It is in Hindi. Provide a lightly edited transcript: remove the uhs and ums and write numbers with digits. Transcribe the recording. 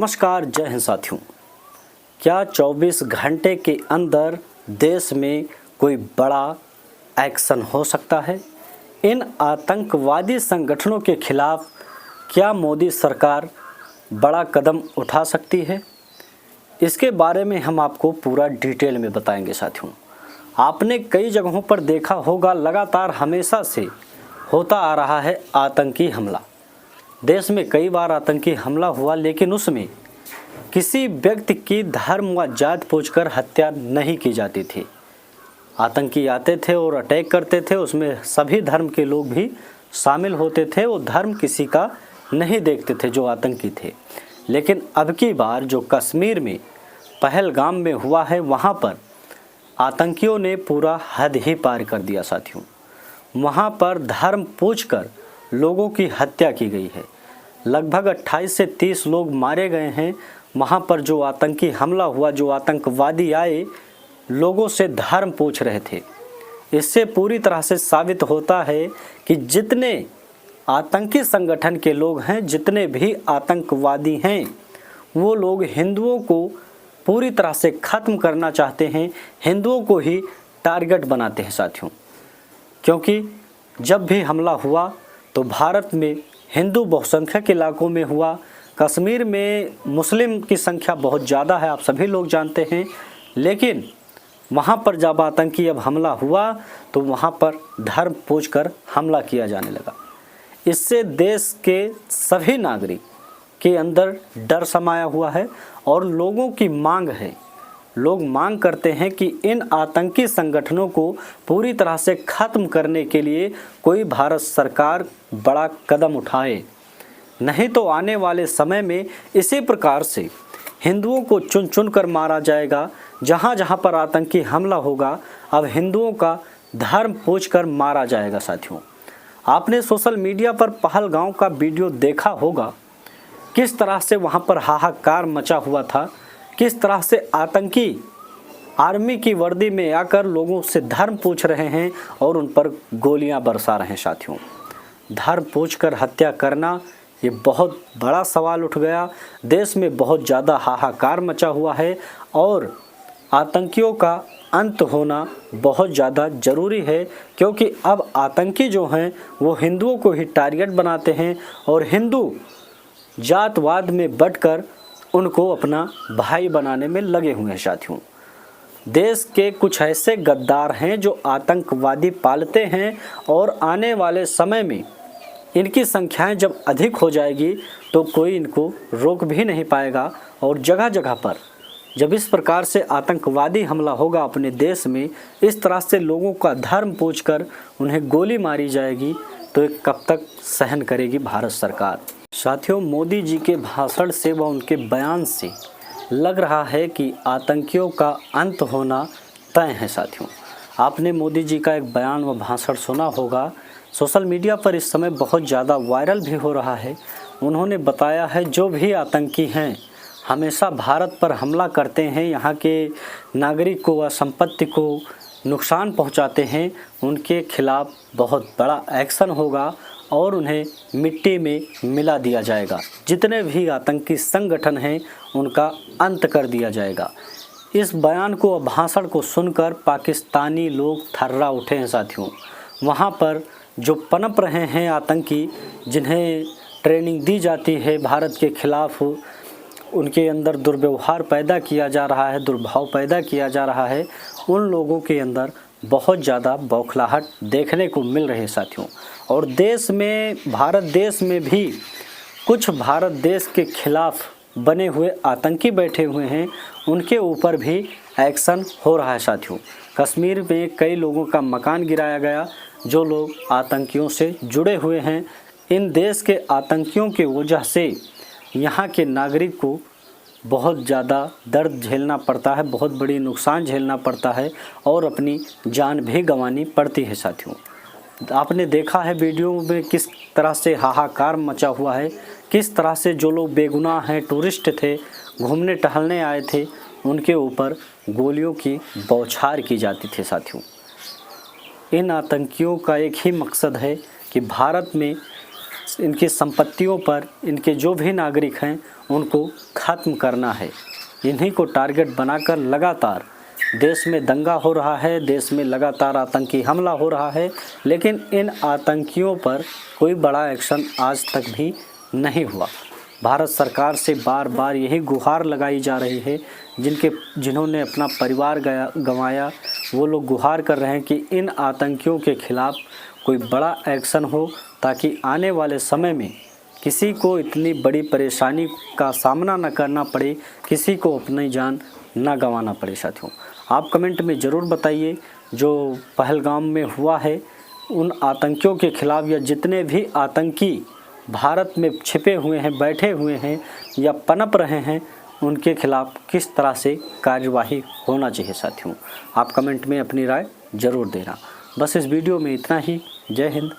नमस्कार, जय हिंद साथियों। क्या 24 घंटे के अंदर देश में कोई बड़ा एक्शन हो सकता है? इन आतंकवादी संगठनों के खिलाफ क्या मोदी सरकार बड़ा कदम उठा सकती है? इसके बारे में हम आपको पूरा डिटेल में बताएंगे साथियों। आपने कई जगहों पर देखा होगा, लगातार हमेशा से होता आ रहा है आतंकी हमला। देश में कई बार आतंकी हमला हुआ, लेकिन उसमें किसी व्यक्ति की धर्म व जात पूछकर हत्या नहीं की जाती थी। आतंकी आते थे और अटैक करते थे, उसमें सभी धर्म के लोग भी शामिल होते थे। वो धर्म किसी का नहीं देखते थे जो आतंकी थे। लेकिन अब की बार जो कश्मीर में पहलगाम में हुआ है, वहाँ पर आतंकियों ने पूरा हद ही पार कर दिया साथियों। वहाँ पर धर्म पूछकर लोगों की हत्या की गई है। लगभग 28 से 30 लोग मारे गए हैं। वहाँ पर जो आतंकी हमला हुआ, जो आतंकवादी आए, लोगों से धर्म पूछ रहे थे। इससे पूरी तरह से साबित होता है कि जितने आतंकी संगठन के लोग हैं, जितने भी आतंकवादी हैं, वो लोग हिंदुओं को पूरी तरह से ख़त्म करना चाहते हैं, हिंदुओं को ही टारगेट बनाते हैं साथियों। क्योंकि जब भी हमला हुआ तो भारत में हिंदू बहुसंख्यक इलाकों में हुआ। कश्मीर में मुस्लिम की संख्या बहुत ज़्यादा है, आप सभी लोग जानते हैं। लेकिन वहाँ पर जब आतंकी अब हमला हुआ तो वहाँ पर धर्म पूछकर हमला किया जाने लगा। इससे देश के सभी नागरिक के अंदर डर समाया हुआ है और लोगों की मांग है, लोग मांग करते हैं कि इन आतंकी संगठनों को पूरी तरह से ख़त्म करने के लिए कोई भारत सरकार बड़ा कदम उठाए। नहीं तो आने वाले समय में इसी प्रकार से हिंदुओं को चुन चुन कर मारा जाएगा। जहाँ जहाँ पर आतंकी हमला होगा, अब हिंदुओं का धर्म पूछकर मारा जाएगा साथियों। आपने सोशल मीडिया पर पहलगाम का वीडियो देखा होगा, किस तरह से वहाँ पर हाहाकार मचा हुआ था, किस तरह से आतंकी आर्मी की वर्दी में आकर लोगों से धर्म पूछ रहे हैं और उन पर गोलियां बरसा रहे हैं साथियों। धर्म पूछकर हत्या करना, ये बहुत बड़ा सवाल उठ गया। देश में बहुत ज़्यादा हाहाकार मचा हुआ है और आतंकियों का अंत होना बहुत ज़्यादा ज़रूरी है। क्योंकि अब आतंकी जो हैं वो हिंदुओं को ही टारगेट बनाते हैं और हिंदू जातवाद में बंटकर उनको अपना भाई बनाने में लगे हुए हैं साथियों। देश के कुछ ऐसे गद्दार हैं जो आतंकवादी पालते हैं और आने वाले समय में इनकी संख्याएं जब अधिक हो जाएगी तो कोई इनको रोक भी नहीं पाएगा। और जगह जगह पर जब इस प्रकार से आतंकवादी हमला होगा अपने देश में, इस तरह से लोगों का धर्म पूछकर उन्हें गोली मारी जाएगी, तो ये कब तक सहन करेगी भारत सरकार? साथियों, मोदी जी के भाषण से व उनके बयान से लग रहा है कि आतंकियों का अंत होना तय है साथियों। आपने मोदी जी का एक बयान व भाषण सुना होगा, सोशल मीडिया पर इस समय बहुत ज़्यादा वायरल भी हो रहा है। उन्होंने बताया है जो भी आतंकी हैं हमेशा भारत पर हमला करते हैं, यहाँ के नागरिक को व संपत्ति को नुकसान पहुँचाते हैं, उनके खिलाफ बहुत बड़ा एक्शन होगा और उन्हें मिट्टी में मिला दिया जाएगा। जितने भी आतंकी संगठन हैं उनका अंत कर दिया जाएगा। इस बयान को, भाषण को सुनकर पाकिस्तानी लोग थर्रा उठे हैं साथियों। वहाँ पर जो पनप रहे हैं आतंकी, जिन्हें ट्रेनिंग दी जाती है भारत के खिलाफ, उनके अंदर दुर्व्यवहार पैदा किया जा रहा है, दुर्भाव पैदा किया जा रहा है, उन लोगों के अंदर बहुत ज़्यादा बौखलाहट देखने को मिल रही है साथियों। और देश में, भारत देश में भी कुछ भारत देश के खिलाफ बने हुए आतंकी बैठे हुए हैं, उनके ऊपर भी एक्शन हो रहा है साथियों। कश्मीर में कई लोगों का मकान गिराया गया, जो लोग आतंकियों से जुड़े हुए हैं। इन देश के आतंकियों की वजह से यहाँ के नागरिक को बहुत ज़्यादा दर्द झेलना पड़ता है, बहुत बड़ी नुकसान झेलना पड़ता है और अपनी जान भी गंवानी पड़ती है साथियों। आपने देखा है वीडियो में किस तरह से हाहाकार मचा हुआ है, किस तरह से जो लोग बेगुनाह हैं, टूरिस्ट थे, घूमने टहलने आए थे, उनके ऊपर गोलियों की बौछार की जाती थी साथियों। इन आतंकियों का एक ही मकसद है कि भारत में इनकी संपत्तियों पर, इनके जो भी नागरिक हैं उनको ख़त्म करना है। इन्हीं को टारगेट बनाकर लगातार देश में दंगा हो रहा है, देश में लगातार आतंकी हमला हो रहा है, लेकिन इन आतंकियों पर कोई बड़ा एक्शन आज तक भी नहीं हुआ। भारत सरकार से बार बार यही गुहार लगाई जा रही है। जिन्होंने अपना परिवार गंवाया, वो लोग गुहार कर रहे हैं कि इन आतंकियों के खिलाफ़ कोई बड़ा एक्शन हो, ताकि आने वाले समय में किसी को इतनी बड़ी परेशानी का सामना न करना पड़े, किसी को अपनी जान न गंवाना पड़े। साथियों, आप कमेंट में ज़रूर बताइए, जो पहलगाम में हुआ है उन आतंकियों के खिलाफ़, या जितने भी आतंकी भारत में छिपे हुए हैं, बैठे हुए हैं या पनप रहे हैं, उनके खिलाफ़ किस तरह से कार्यवाही होना चाहिए। साथियों, आप कमेंट में अपनी राय ज़रूर देना। बस इस वीडियो में इतना ही। जय हिंद।